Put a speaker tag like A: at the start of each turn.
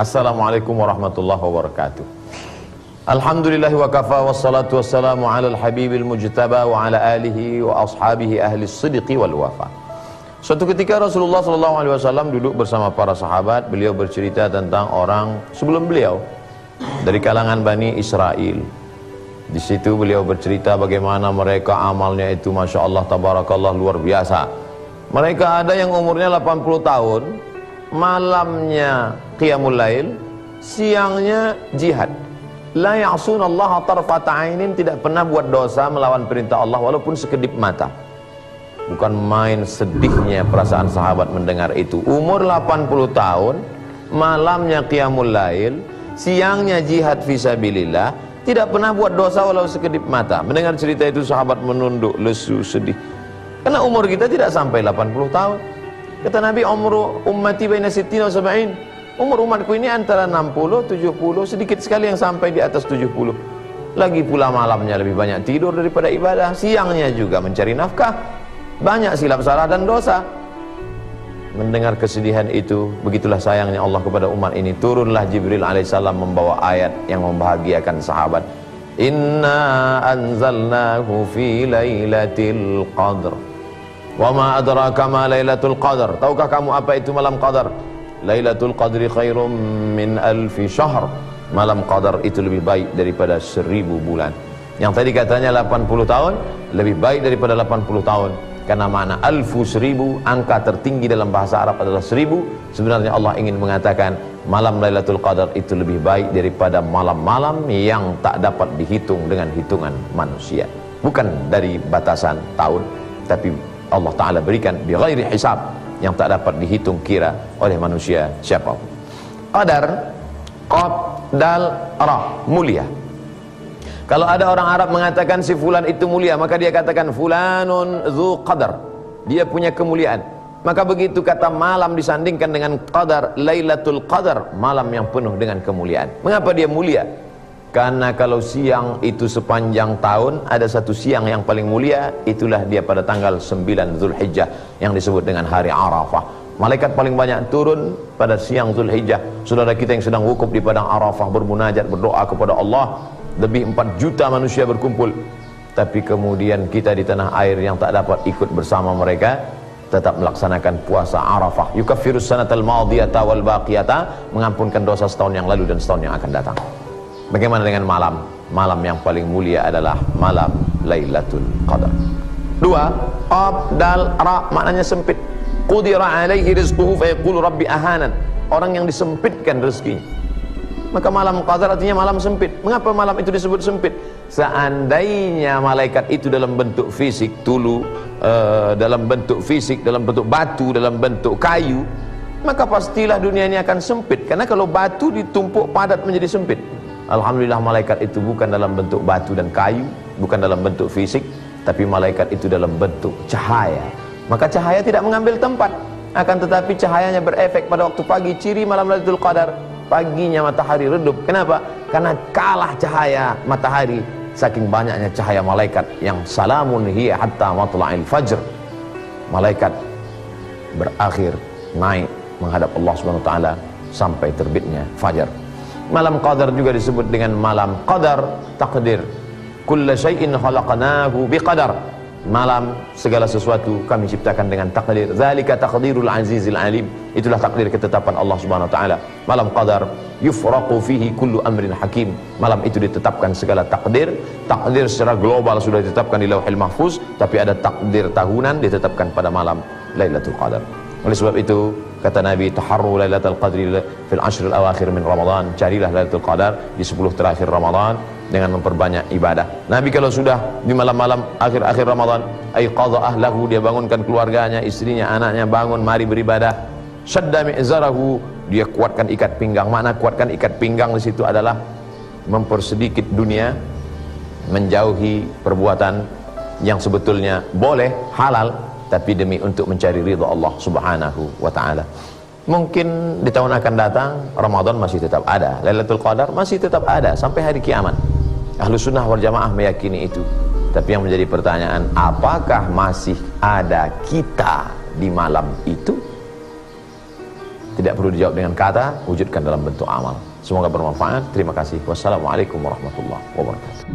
A: Assalamualaikum warahmatullahi wabarakatuh. Alhamdulillahi wa kafa wassalatu wassalamu ala al-habibil mujtaba wa ala alihi wa ashabihi ahli sidqi wal wafa. Suatu ketika Rasulullah SAW duduk bersama para sahabat. Beliau bercerita tentang orang sebelum beliau dari kalangan Bani Israel. Di situ beliau bercerita bagaimana mereka amalnya itu Masya Allah tabarakallah luar biasa. Mereka ada yang umurnya 80 tahun, malamnya qiyamul lail, siangnya jihad. La ya'sunallaha tarfata ainin, tidak pernah buat dosa melawan perintah Allah walaupun sekedip mata. Bukan main sedihnya perasaan sahabat mendengar itu. Umur 80 tahun, malamnya qiyamul lail, siangnya jihad fisabilillah, tidak pernah buat dosa walau sekedip mata. Mendengar cerita itu sahabat menunduk, lesu, sedih. Karena umur kita tidak sampai 80 tahun. Kata Nabi, umur ummati baina sittina wa sab'in. Umur umatku ini antara 60, 70, sedikit sekali yang sampai di atas 70. Lagi pula malamnya lebih banyak tidur daripada ibadah, siangnya juga mencari nafkah. Banyak silap salah dan dosa. Mendengar kesedihan itu, begitulah sayangnya Allah kepada umat ini. Turunlah Jibril alaihissalam membawa ayat yang membahagiakan sahabat. Inna anzalnahu fi lailatul qadr. Wa ma adraka ma lailatul qadr. Tahukah kamu apa itu malam qadar? Lailatul qadri khairum min alfi syahr. Malam qadar itu lebih baik daripada 1000 bulan. Yang tadi katanya 80 tahun, lebih baik daripada 80 tahun. Karena makna alfu 1000, angka tertinggi dalam bahasa Arab adalah 1000. Sebenarnya Allah ingin mengatakan malam Lailatul Qadar itu lebih baik daripada malam-malam yang tak dapat dihitung dengan hitungan manusia. Bukan dari batasan tahun, tapi Allah Ta'ala berikan bi ghairi hisab, yang tak dapat dihitung kira oleh manusia siapapun. Qadar, qad, dal, ra, mulia. Kalau ada orang Arab mengatakan si fulan itu mulia, maka dia katakan fulanun dzu qadar, dia punya kemuliaan. Maka begitu kata malam disandingkan dengan qadar, Lailatul Qadar, malam yang penuh dengan kemuliaan. Mengapa dia mulia? Karena kalau siang itu sepanjang tahun, ada satu siang yang paling mulia, itulah dia pada tanggal 9 Zulhijjah yang disebut dengan hari Arafah. Malaikat paling banyak turun pada siang Zulhijjah. Saudara kita yang sedang wukuf di padang Arafah bermunajat, berdoa kepada Allah, lebih 4 juta manusia berkumpul. Tapi kemudian kita di tanah air yang tak dapat ikut bersama mereka, tetap melaksanakan puasa Arafah. Yukaffirus sanatal madiyata wal baqiyata, mengampunkan dosa setahun yang lalu dan setahun yang akan datang. Bagaimana dengan malam? Malam yang paling mulia adalah malam Lailatul Qadar. 2. Qaf, dal, ra, maknanya sempit. Qudira alaihi rizquhu fa yaqulu rabbi ahanan. Orang yang disempitkan rezekinya. Maka malam qadar artinya malam sempit. Mengapa malam itu disebut sempit? Seandainya malaikat itu dalam bentuk fisik, tulu, dalam bentuk fisik, dalam bentuk batu, dalam bentuk kayu, maka pastilah dunia ini akan sempit. Karena kalau batu ditumpuk padat menjadi sempit. Alhamdulillah malaikat itu bukan dalam bentuk batu dan kayu, bukan dalam bentuk fisik, tapi malaikat itu dalam bentuk cahaya. Maka cahaya tidak mengambil tempat, akan tetapi cahayanya berefek pada waktu pagi. Ciri malam Lailatul Qadar, paginya matahari redup. Kenapa? Karena kalah cahaya matahari saking banyaknya cahaya malaikat yang salamun hiya hatta matla'il fajr. Malaikat berakhir naik menghadap Allah Subhanahu wa taala sampai terbitnya fajar. Malam qadar juga disebut dengan malam qadar takdir. Kulla syai'in khalaqnahu biqadar. Malam segala sesuatu kami ciptakan dengan takdir. Zalika taqdirul azizil alim. Itulah takdir ketetapan Allah Subhanahu wa taala. Malam qadar yufraqu fihi kullu amrin hakim. Malam itu ditetapkan segala takdir. Takdir secara global sudah ditetapkan di Lauhil Mahfuz, tapi ada takdir tahunan ditetapkan pada malam Lailatul Qadar. Oleh sebab itu kata Nabi, taharru Lailatul Qadri fil ashril awakhir min Ramadan. Carilah Lailatul Qadar di 10 terakhir Ramadan dengan memperbanyak ibadah. Nabi kalau sudah di malam-malam akhir-akhir Ramadan, ay qadha ahlahu, dia bangunkan keluarganya, istrinya, anaknya, bangun mari beribadah. Shadda mi'zarahu, dia kuatkan ikat pinggang. Makna kuatkan ikat pinggang di situ adalah mempersedikit dunia, menjauhi perbuatan yang sebetulnya boleh, halal, tapi demi untuk mencari ridha Allah Subhanahu wa taala. Mungkin di tahun akan datang Ramadan masih tetap ada, Lailatul Qadar masih tetap ada sampai hari kiamat. Ahlus Sunnah wal Jamaah meyakini itu. Tapi yang menjadi pertanyaan, apakah masih ada kita di malam itu? Tidak perlu dijawab dengan kata, wujudkan dalam bentuk amal. Semoga bermanfaat. Terima kasih. Wassalamualaikum warahmatullahi wabarakatuh.